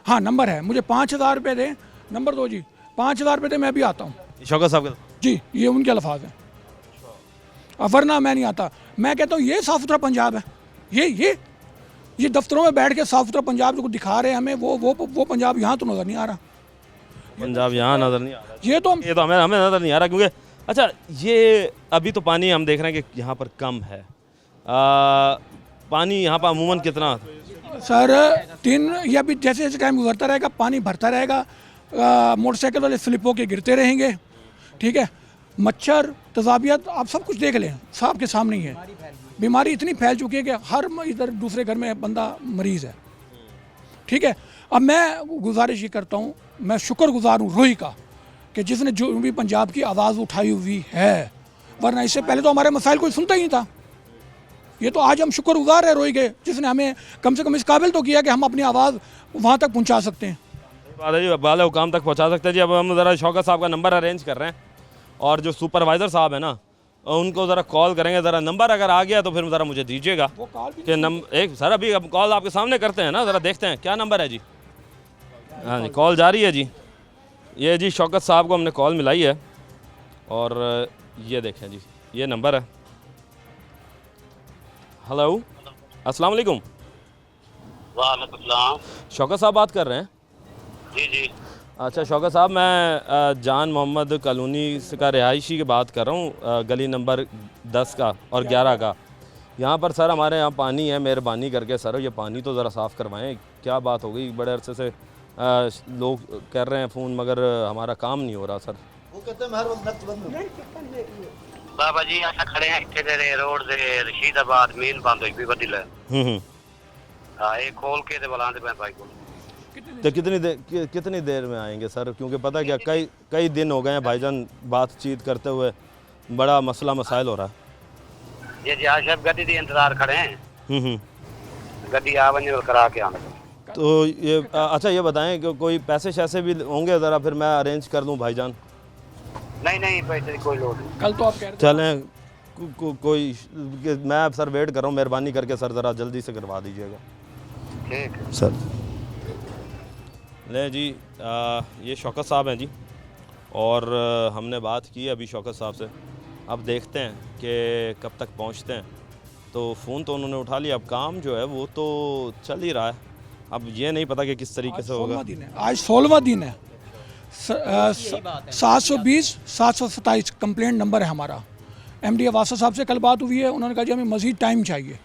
हाँ नंबर है, मुझे 5,000 रुपये दें, नंबर दो जी, 5,000 रुपये दें, मैं भी आता हूँ। शौकत साहब जी, ये उनके अल्फाज हैं, वरना मैं नहीं आता। मैं कहता हूँ ये साफ़ सुथरा पंजाब है, ये दफ्तरों में बैठ के साफ़ सुथरा पंजाब जो दिखा रहे हैं हमें, वो पंजाब यहाँ तो नज़र नहीं आ रहा। पंजाब यहाँ नज़र नहीं आ रहा। ये तो हमें नज़र नहीं आ रहा, क्योंकि अच्छा ये अभी तो पानी हम देख रहे हैं कि यहाँ पर कम है। पानी यहाँ पर अमूमन कितना? सर 3 या भी जैसे जैसे टाइम गुजरता रहेगा पानी भरता रहेगा, मोटरसाइकिल वाले स्लिप होके गिरते रहेंगे, ठीक है। मच्छर, तजाबियत, आप सब कुछ देख लें, साहब के सामने ही है। बीमारी इतनी फैल चुकी है कि हर इधर दूसरे घर में बंदा मरीज़ है, ठीक है। अब मैं गुजारिश ये करता हूँ, मैं शुक्रगुजार हूँ रोही का कि जिसने जो भी पंजाब की आवाज़ उठाई हुई है, वरना इससे पहले तो हमारे मसाइल कोई सुनता ही नहीं था। ये तो आज हम शुक्रगुजार है रोही के, जिसने हमें कम से कम इस काबिल तो किया कि हम अपनी आवाज़ वहाँ तक पहुँचा सकते हैं। वाले हुकाम तक पहुँचा सकते हैं जी। अब हम ज़रा शौकत साहब का नंबर अरेंज कर रहे हैं, और जो सुपरवाइज़र साहब है ना उनको ज़रा कॉल करेंगे। ज़रा नंबर अगर आ गया तो फिर ज़रा मुझे दीजिएगा कि एक सर अभी अब कॉल आपके सामने करते हैं ना, ज़रा देखते हैं क्या नंबर है जी। हाँ जी, कॉल जारी है जी। ये जी शौकत साहब को हमने कॉल मिलाई है, और ये देखें जी, ये नंबर है। हेलो, अस्सलाम वालेकुम। वालेकुम सलाम। शौकत साहब बात कर रहे हैं? जी जी। अच्छा शौकत साहब, मैं जान मोहम्मद कॉलोनी का रिहायशी की बात कर रहा हूँ, गली नंबर 10 का और 11 का। यहाँ पर सर हमारे यहाँ पानी है, मेहरबानी करके सर ये पानी तो ज़रा साफ़ करवाएं। क्या बात हो गई, बड़े अरसे से लोग कर रहे हैं फ़ोन, मगर हमारा काम नहीं हो रहा सर। वो कहते हैं हर वक्त बंद बाबा जी ऐसा खड़े हैं इतने देर रोड से रशीदाबाद मेन बंद हुई बदल है। हाँ, एक खोल के बुला दे भाई को। तो कितनी देर में आएंगे सर? क्योंकि पता क्या कई दिन हो गए हैं भाईजान बातचीत करते हुए, बड़ा मसला मसाइल हो रहा है। ये जी आज सब गड्डी दी इंतजार खड़े हैं, गड्डी आ बनी करा के आना। तो ये अच्छा ये बताएं कि कोई पैसे शैसे भी होंगे, ज़रा फिर मैं अरेंज कर दूं भाईजान। नहीं पैसे की कोई लोड नहीं। कल तो आप कह रहे चलें कोई मैं सर वेट कर रहा हूँ, मेहरबानी करके सर ज़रा जल्दी से करवा दीजिएगा। ठीक है सर। ले जी, ये शौकत साहब हैं जी, और हमने बात की अभी शौकत साहब से। अब देखते हैं कि कब तक पहुंचते हैं। तो फ़ोन तो उन्होंने उठा लिया, अब काम जो है वो तो चल ही रहा है। अब ये नहीं पता कि किस तरीके से होगा। आज 16वां दिन है। 720 727 कंप्लेंट नंबर है हमारा। MD वासा साहब से कल बात हुई है, उन्होंने कहा जी हमें मज़ीद टाइम चाहिए।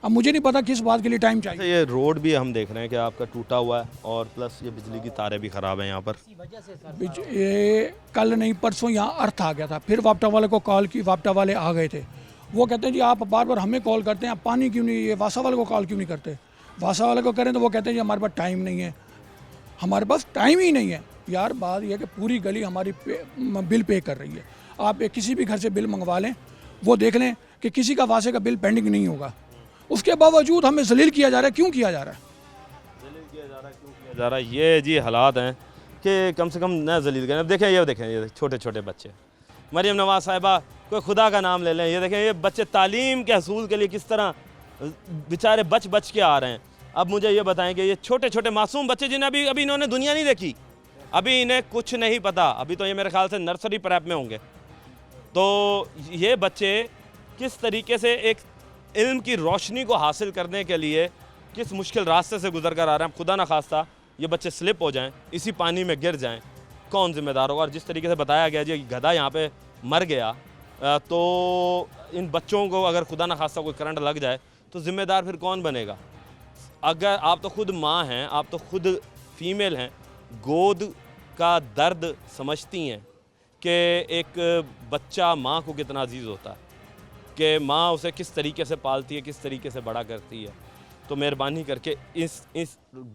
अब मुझे नहीं पता किस बात के लिए टाइम चाहिए। ये रोड भी हम देख रहे हैं कि आपका टूटा हुआ है और प्लस ये बिजली की तारें भी ख़राब हैं यहाँ पर। ये कल नहीं परसों यहाँ अर्थ आ गया था, फिर वापटा वाले को कॉल की, वापटा वाले आ गए थे। वो कहते हैं जी आप बार बार हमें कॉल करते हैं, आप पानी क्यों नहीं, ये वासा वाले को कॉल क्यों नहीं करते। वासा वाले को करें तो वो कहते हैं जी हमारे पास टाइम नहीं है, हमारे पास टाइम ही नहीं है। यार बात यह है कि पूरी गली हमारी बिल पे कर रही है। आप किसी भी घर से बिल मंगवा लें, वो देख लें कि किसी का वासे का बिल पेंडिंग नहीं होगा। उसके बावजूद हमें जलील किया जा रहा है। क्यों किया जा रहा है? जलील किया जा रहा है, क्यों किया जा रहा है? ये जी हालात हैं कि कम से कम न जलील करें। अब देखें, ये देखें, ये छोटे छोटे बच्चे, मरियम नवाज साहिबा, कोई खुदा का नाम ले लें, ये देखें ये बच्चे तालीम के हसूल के लिए किस तरह बेचारे बच बच के आ रहे हैं। अब मुझे ये बताएं कि ये छोटे छोटे मासूम बच्चे जिन्हें अभी इन्होंने दुनिया नहीं देखी, अभी इन्हें कुछ नहीं पता, अभी तो ये मेरे ख्याल से नर्सरी प्रेप में होंगे, तो ये बच्चे किस तरीके से एक इल्म की रोशनी को हासिल करने के लिए किस मुश्किल रास्ते से गुजर कर आ रहे हैं। खुदा न खास्ता ये बच्चे स्लिप हो जाएं, इसी पानी में गिर जाएं, कौन ज़िम्मेदार होगा? और जिस तरीके से बताया गया जी गधा यहाँ पे मर गया, तो इन बच्चों को अगर खुदा न खास्ता कोई करंट लग जाए तो ज़िम्मेदार फिर कौन बनेगा? अगर आप तो खुद माँ हैं, आप तो खुद फीमेल हैं, गोद का दर्द समझती हैं कि एक बच्चा माँ को कितना अजीज़ होता है, कि माँ उसे किस तरीके से पालती है, किस तरीके से बड़ा करती है। तो मेहरबानी करके इस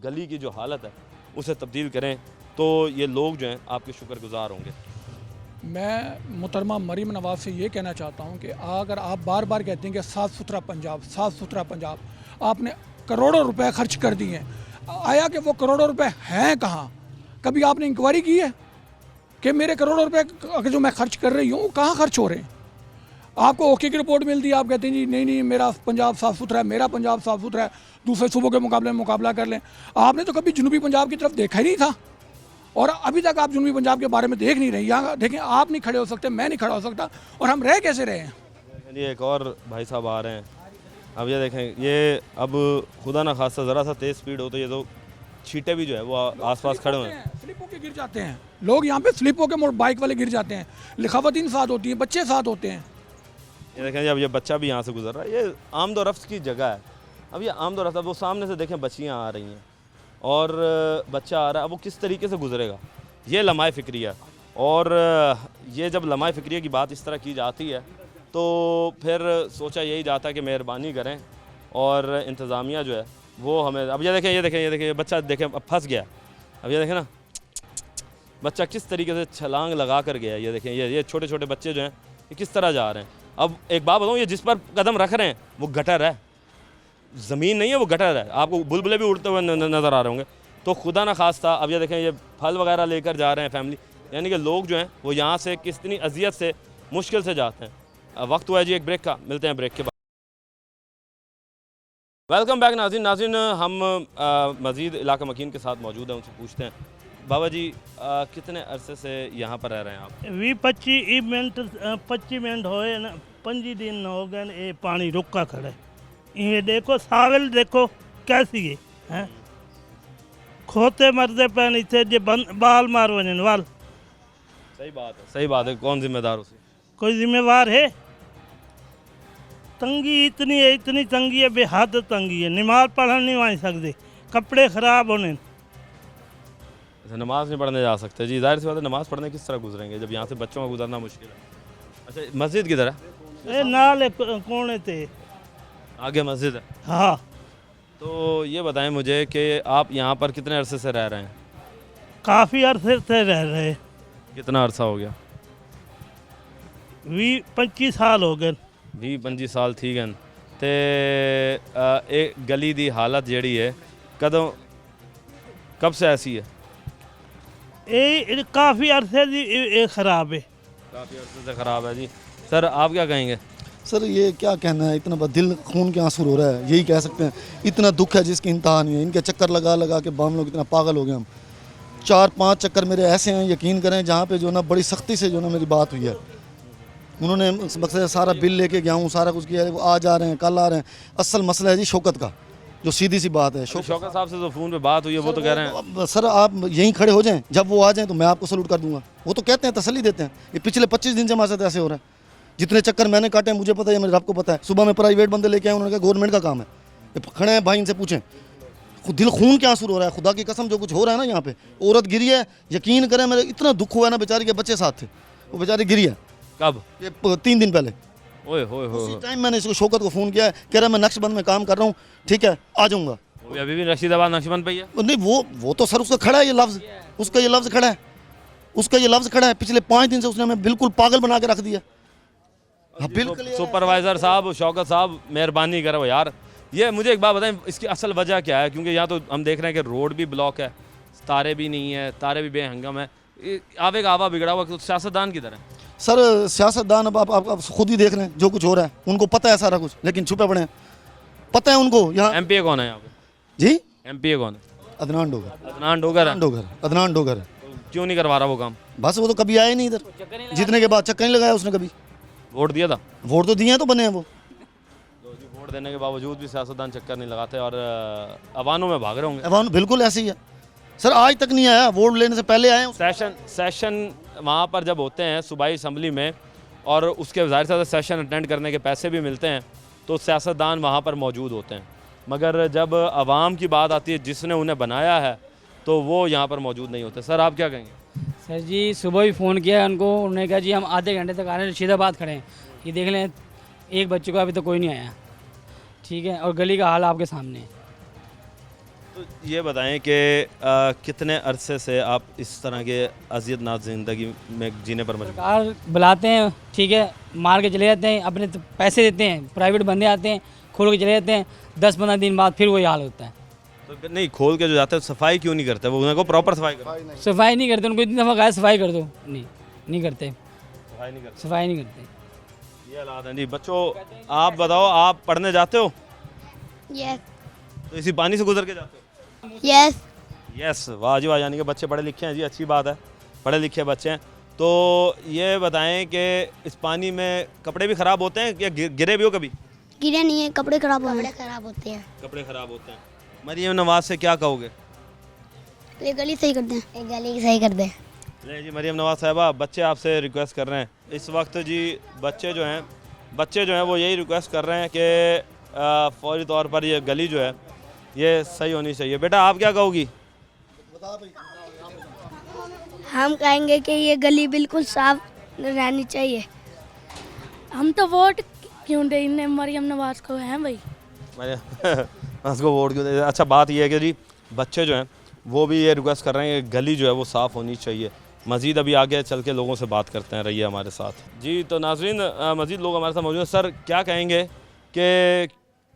गली की जो हालत है उसे तब्दील करें, तो ये लोग जो हैं आपके शुक्रगुजार होंगे। मैं मोहतरमा मरीम नवाज से ये कहना चाहता हूँ कि अगर आप बार बार कहते हैं कि साफ़ सुथरा पंजाब, साफ़ सुथरा पंजाब, आपने करोड़ों रुपए खर्च कर दिए हैं, आया कि वो करोड़ों रुपए हैं कहाँ? कभी आपने इंक्वायरी की है कि मेरे करोड़ों रुपए जो मैं खर्च कर रही हूँ कहाँ खर्च हो रहे हैं? आपको ओके की रिपोर्ट मिलती है, आप कहते हैं जी नहीं मेरा पंजाब साफ़ सुथरा है, मेरा पंजाब साफ़ सुथरा है, दूसरे सूबों के मुकाबले में मुकाबला कर लें। आपने तो कभी जनूबी पंजाब की तरफ देखा ही नहीं था, और अभी तक आप जनूबी पंजाब के बारे में देख नहीं रहे। यहाँ देखें, आप नहीं खड़े हो सकते, मैं नहीं खड़ा हो सकता, और हम रह कैसे रहे हैं? ये एक और भाई साहब आ रहे हैं। अब ये देखें, ये अब खुदा ना खास्ता ज़रा सा तेज़ स्पीड हो तो ये तो छींटे भी जो है वो आसपास खड़े हुए हैं, स्लिप होकर गिर जाते हैं लोग। यहाँ पे स्लिप होकर बाइक वाले गिर जाते हैं, खवातीन साथ होती हैं, बच्चे साथ होते हैं। ये देखें, अब ये बच्चा भी यहाँ से गुजर रहा है। ये आमद रफ्त की जगह है। अब ये आमद रफ्त, अब वो सामने से देखें बच्चियाँ आ रही हैं और बच्चा आ रहा है, अब वो किस तरीके से गुजरेगा? ये लम्हा फ़िक्रिया। और ये जब लम्हा फ़िक्रिया की बात इस तरह की जाती है तो फिर सोचा यही जाता है कि मेहरबानी करें और इंतज़ामिया जो है वो हमें, अब ये देखें, ये देखें, ये देखें, ये बच्चा देखें अब फंस गया। अब ये देखें ना, बच्चा किस तरीके से छलांग लगा कर गया। ये देखें, ये छोटे छोटे बच्चे जो हैं ये किस तरह जा रहे हैं। अब एक बात बताऊँ, ये जिस पर कदम रख रहे हैं वो गटर है, ज़मीन नहीं है, वो गटर है। आपको बुलबुले भी उड़ते हुए नज़र आ रहे होंगे। तो खुदा ना खास्ता अब ये देखें, ये फल वगैरह लेकर जा रहे हैं फैमिली, यानी कि लोग जो हैं वो यहाँ से कितनी अजियत से मुश्किल से जाते हैं। वक्त हुआ है जी एक ब्रेक का, मिलते हैं ब्रेक के बाद। वेलकम बैक नाज़रीन, हम मज़ीद इलाका मकीन के साथ मौजूद हैं, उनसे पूछते हैं बाबा जी कितने अरसे से यहाँ पर रह रहे हैं आप? 25 मिनट होए ना, 5 दिन हो गए ये पानी रुका खड़े। ये देखो सावल देखो कैसी है, खोते मरदे पे नीचे जे बाल मार वजन वाल। सही बात है, सही बात है। कौन जिम्मेदार उसे? कोई जिम्मेवार है? तंगी इतनी है, इतनी तंगी है, बेहद तंगी है। नमाज पढ़ने नहीं आ सकते, कपड़े ख़राब होने। नमाज नहीं पढ़ने जा सकते जी, जाहिर सी बात है। नमाज पढ़ने किस तरह गुजरेंगे जब यहाँ से बच्चों का गुजरना मुश्किल है? अच्छा, मस्जिद किधर है? नाले कोने थे, आगे मस्जिद है। हाँ। तो ये बताएं मुझे कि आप यहाँ पर कितने अरसे से रह रहे हैं? काफ़ी अरसे से रह रहे हैं। कितना अरसा हो गया? 20-25 साल हो गए। 20-25 साल ठीक है। तो एक गली दी हालत जड़ी है कब से ऐसी है? ये काफ़ी अरसे दी ख़राब है, काफ़ी अरसे से ख़राब है जी। सर आप क्या कहेंगे? सर ये क्या कहना है, इतना दिल खून के आंसू रो रहा है, यही कह सकते हैं। इतना दुख है जिसकी इंतहा नहीं है। इनके चक्कर लगा लगा के बाम लोग इतना पागल हो गए। हम 4-5 चक्कर मेरे ऐसे हैं, यकीन करें, जहाँ पे जो ना बड़ी सख्ती से जो ना मेरी बात हुई है, उन्होंने मकसद सारा बिल लेके गया हूँ, सारा कुछ किया है, वो आज आ रहे हैं कल आ रहे हैं। असल मसला है जी शौकत का, जो सीधी सी बात है। शौकत साहब से तो फ़ोन पे बात हुई है, वो तो कह रहे हैं सर आप यहीं खड़े हो जाएं, जब वो आ जाएं तो मैं आपको सलूट कर दूंगा। वो तो कहते हैं, तसल्ली देते हैं। ये पिछले 25 दिन से हमारे साथ ऐसे हो रहा है। जितने चक्कर मैंने काटे हैं मुझे पता है, मेरे रब को पता है। सुबह में प्राइवेट बंदे लेके आए, उन्होंने कहा गवर्नमेंट का काम है। ये खड़े हैं भाई, इनसे पूछें, दिल खून क्या आंसू हो रहा है। खुदा की कसम जो कुछ हो रहा है ना यहाँ पे, औरत गिरी है, यकीन करें मेरे इतना दुख हुआ है ना, बेचारी के बच्चे साथ थे, वो बेचारी गिरी है। कब? ये 3 दिन पहले। ओए होए उसी टाइम मैंने इसको शौकत को फ़ोन किया है, कह रहा है मैं नक्शबंद में काम कर रहा हूँ, ठीक है आ जाऊँगा। अभी भी रशीदाबाद नक्शबंद पे ही है? नहीं वो तो सर उसका खड़ा है, ये लफ्ज़ उसका, ये लफ्ज़ खड़ा है, उसका ये लफ्ज़ खड़ा है। पिछले 5 दिन से उसने हमें बिल्कुल पागल बना के रख दिया। सुपरवाइजर साहब, शौकत साहब, मेहरबानी करो यार। ये मुझे एक बात बताएं, इसकी असल वजह क्या है? क्योंकि यहाँ तो हम देख रहे हैं कि रोड भी ब्लॉक है, तारे भी नहीं है, तारे भी बेहंगम है, आवे का आवा बिगड़ा हुआ। तो सियासतदान किधर है? सर सियासतदान अब आप खुद ही देख रहे हैं जो कुछ हो रहा है। उनको पता है सारा कुछ, लेकिन छुपे पड़े हैं। पता है उनको। यहाँ एमपीए कौन है यहाँ पे? जी एमपीए कौन है? अदनान डोगर। अदनान डोगर है? अदनान डोगर है। क्यों नहीं करवा रहा वो काम? बस वो तो कभी आए नहीं इधर, जीतने के बाद चक्कर नहीं लगाया उसने कभी। वोट दिया था? वोट तो दिए हैं तो बने हैं वो। वोट देने के बावजूद भी सियासतदान चक्कर नहीं लगाते और अवानों में भाग रहे होंगे। अवान बिल्कुल ऐसे ही है सर, आज तक नहीं आया, वोट लेने से पहले आए। सेशन वहाँ पर जब होते हैं सूबाई असम्बली में, और उसके ज़ाहिर सा सेशन अटेंड करने के पैसे भी मिलते हैं, तो सियासतदान वहाँ पर मौजूद होते हैं। मगर जब आवाम की बात आती है, जिसने उन्हें बनाया है, तो वो यहाँ पर मौजूद नहीं होते। सर आप क्या कहेंगे? सर जी सुबह भी फ़ोन किया उनको, उन्होंने कहा जी हम आधे घंटे तक आ रहे हैं, रशीदाबाद खड़े हैं, ये देख लें एक बच्चे को अभी तक कोई नहीं आया, ठीक है, और गली का हाल आपके सामने है। तो ये बताएं कि कितने अरसे से आप इस तरह के अज़ियतनाक ज़िंदगी में जीने पर मजबूर? सरकार बुलाते हैं, ठीक है, मार के चले जाते हैं, अपने तो पैसे देते हैं, प्राइवेट बंदे आते हैं, खोल के चले जाते हैं, 10-15 दिन बाद फिर वही हाल होता है। तो नहीं, खोल के जो जाते हैं सफाई क्यों नहीं करते? वो उनको प्रॉपर सफाई करते? सफाई नहीं करते, उनको इतनी दफ़ा कहा सफाई कर दो, नहीं करते, सफाई नहीं करते। ये हालात हैं जी। बच्चों आप बताओ, आप पढ़ने जाते हो? यस। तो इसी पानी से गुजर के जाते हो? यस। यस, वाह जी वाह, यानी कि बच्चे पढ़े लिखे हैं जी, अच्छी बात है, पढ़े लिखे बच्चे हैं। तो ये बताएं कि इस पानी में कपड़े भी ख़राब होते हैं या गिरे भी हो कभी? गिरे नहीं है, कपड़े खराब होते हैं। कपड़े ख़राब होते हैं। मरियम नवाज से क्या कहोगे? ये गली सही कर दें, एक गली सही कर दें। नहीं जी, मरियम नवाज साहबा, बच्चे आपसे रिक्वेस्ट कर रहे हैं इस वक्त जी। बच्चे जो हैं वो यही रिक्वेस्ट कर रहे हैं कि फौरी तौर पर ये गली जो है ये सही होनी चाहिए। बेटा आप क्या कहोगी? हम कहेंगे कि ये गली बिल्कुल साफ रहनी चाहिए। हम तो वोट क्यों दें मरियम नवाज को हैं भाई? उसको वोट क्यों दे? अच्छा, बात ये है कि जी बच्चे जो हैं वो भी ये रिक्वेस्ट कर रहे हैं कि गली जो है वो साफ़ होनी चाहिए। मज़ीद अभी आगे चल के लोगों से बात करते हैं, रहिए हमारे साथ जी। तो नाज़रीन, मज़ीद लोग हमारे साथ मौजूद हैं। सर क्या कहेंगे कि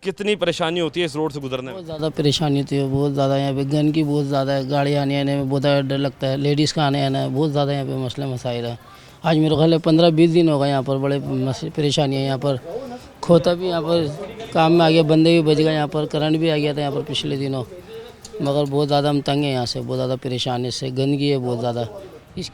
कितनी परेशानी होती है इस रोड से गुजरने में? बहुत ज़्यादा परेशानी होती है, बहुत ज़्यादा। यहाँ पे गन की बहुत ज़्यादा है, गाड़ी आने आने में बहुत ज़्यादा डर लगता है, लेडीज़ का आने आना है, बहुत ज़्यादा यहाँ पे मसले मसाइल है। आज मेरे ख्याल है 15-20 दिन हो गए यहाँ पर, बड़े परेशानी है यहाँ पर। खोता भी यहाँ पर काम में आ गया, बंदे भी बच गए यहाँ पर, करंट भी आ गया था यहाँ पर पिछले दिनों, मगर बहुत ज़्यादा हम तंग हैं यहाँ से, बहुत ज़्यादा परेशानी से, गंदगी है बहुत ज़्यादा।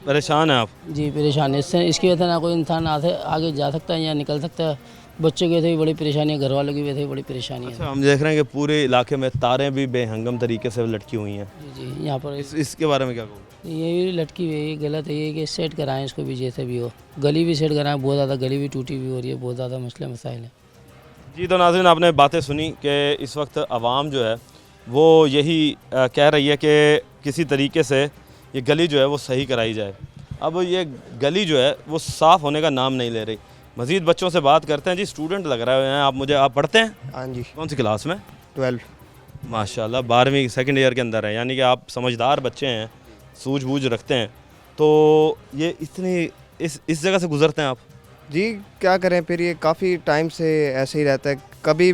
परेशान है आप? जी परेशान है इससे, इसकी वजह से ना कोई इंसान आगे जा सकता है या निकल सकता है। बच्चों की वजह से भी बड़ी परेशानी है, घर वालों की वजह से भी बड़ी परेशानी है। अच्छा, हम देख रहे हैं कि पूरे इलाके में तारें भी बेहंगम तरीके से लटकी हुई हैं। जी यहाँ पर इसके बारे में क्या कहोगे? ये भी लटकी हुई है, गलत है ये कि सेट कराएं इसको भी, जैसे भी हो गली भी सेट कराएं। बहुत ज़्यादा गली भी टूटी हुई हो रही है, बहुत ज़्यादा मसले मसाइल हैं जी। तो नाज़रीन, आपने बातें सुनी कि इस वक्त आवाम जो है वो यही कह रही है कि किसी तरीके से ये गली जो है वो सही कराई जाए। अब ये गली जो है वो साफ़ होने का नाम नहीं ले रही। मज़ीद बच्चों से बात करते हैं जी। स्टूडेंट लग रहे हैं आप पढ़ते हैं? हाँ जी। कौन सी क्लास में? 12। माशाल्लाह, 12वीं सेकंड ईयर के अंदर है, यानी कि आप समझदार बच्चे हैं, सूझबूझ रखते हैं। तो ये इतनी इस जगह से गुज़रते हैं आप? जी क्या करें, फिर ये काफ़ी टाइम से ऐसे ही रहता है। कभी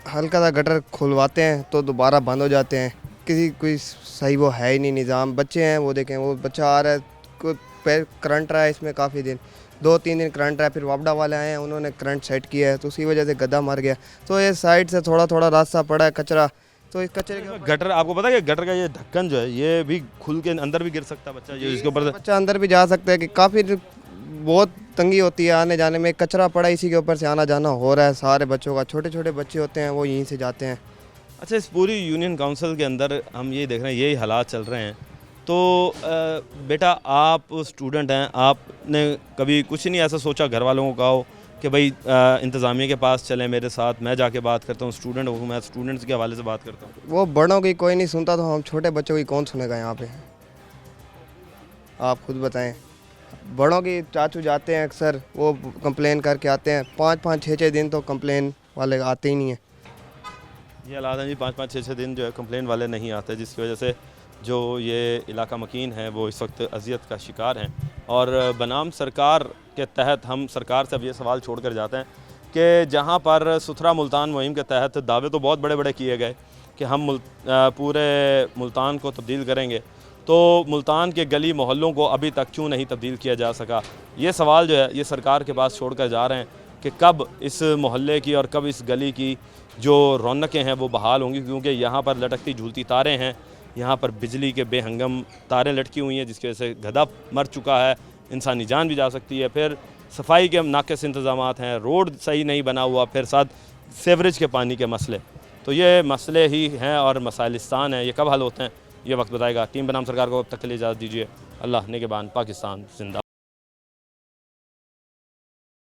हल्का सा गटर खुलवाते हैं तो दोबारा बंद हो जाते हैं, कोई सही वो है ही नहीं निज़ाम। बच्चे हैं वो देखें, वो बच्चा आ रहा है, करंट रहा है इसमें काफ़ी दिन, 2-3 दिन करंट रहा है। फिर वापडा वाले आए हैं, उन्होंने करंट सेट किया है, तो उसी वजह से गड्ढा मर गया। तो ये साइड से थोड़ा थोड़ा रास्ता पड़ा है कचरा, तो इस कचरे के गटर, आपको पता है कि गटर का ये ढक्कन जो है ये भी खुल के अंदर भी गिर सकता है बच्चा, जो इसके ऊपर बच्चा अंदर भी जा सकता है। कि काफ़ी बहुत तंगी होती है आने जाने में, कचरा पड़ा इसी के ऊपर से आना जाना हो रहा है सारे बच्चों का, छोटे छोटे बच्चे होते हैं वो यहीं से जाते हैं। अच्छा, इस पूरी यूनियन काउंसिल के अंदर हम ये देख रहे हैं यही हालात चल रहे हैं, तो बेटा आप स्टूडेंट हैं, आपने कभी कुछ नहीं ऐसा सोचा घर वालों को कहो कि भाई इंतज़ामिया के पास चलें मेरे साथ, मैं जाके बात करता हूँ, स्टूडेंट हूँ मैं, स्टूडेंट्स के हवाले से बात करता हूँ? वो बड़ों की कोई नहीं सुनता तो हम छोटे बच्चों की कौन सुनेगा यहाँ पे, आप खुद बताएं। बड़ों की चाचू जाते हैं अक्सर, वो कंप्लेन करके आते हैं, 5-5, 6-6 दिन तो कंप्लेन वाले आते ही नहीं हैं। ये हालात हैं जी, 5-5, 6-6 दिन जो है कंप्लेन वाले नहीं आते, जिसकी वजह से जो ये इलाका मकीन है वो इस वक्त अजियत का शिकार हैं। और बनाम सरकार के तहत हम सरकार से अब ये सवाल छोड़ कर जाते हैं कि जहाँ पर सुथरा मुल्तान मुहिम के तहत दावे तो बहुत बड़े बड़े किए गए कि हम पूरे मुल्तान को तब्दील करेंगे, तो मुल्तान के गली मोहल्लों को अभी तक क्यों नहीं तब्दील किया जा सका? ये सवाल जो है ये सरकार के पास छोड़ कर जा रहे हैं कि कब इस मोहल्ले की और कब इस गली की जो रौनकें हैं वो बहाल होंगी, क्योंकि यहाँ पर लटकती झूलती तारें हैं, यहाँ पर बिजली के बेहंगम तारें लटकी हुई हैं, जिसकी वजह से गधा मर चुका है, इंसानी जान भी जा सकती है। फिर सफाई के नाक़िस इंतज़ामात हैं, रोड सही नहीं बना हुआ, फिर साथ सीवरेज के पानी के मसले, तो ये मसले ही हैं और मसाइलिस्तान है। ये कब हल होते हैं ये वक्त बताएगा। टीम बनाम सरकार को अब तक के लिए इजाज़त दीजिए। अल्लाह निगहबान, पाकिस्तान जिंदा।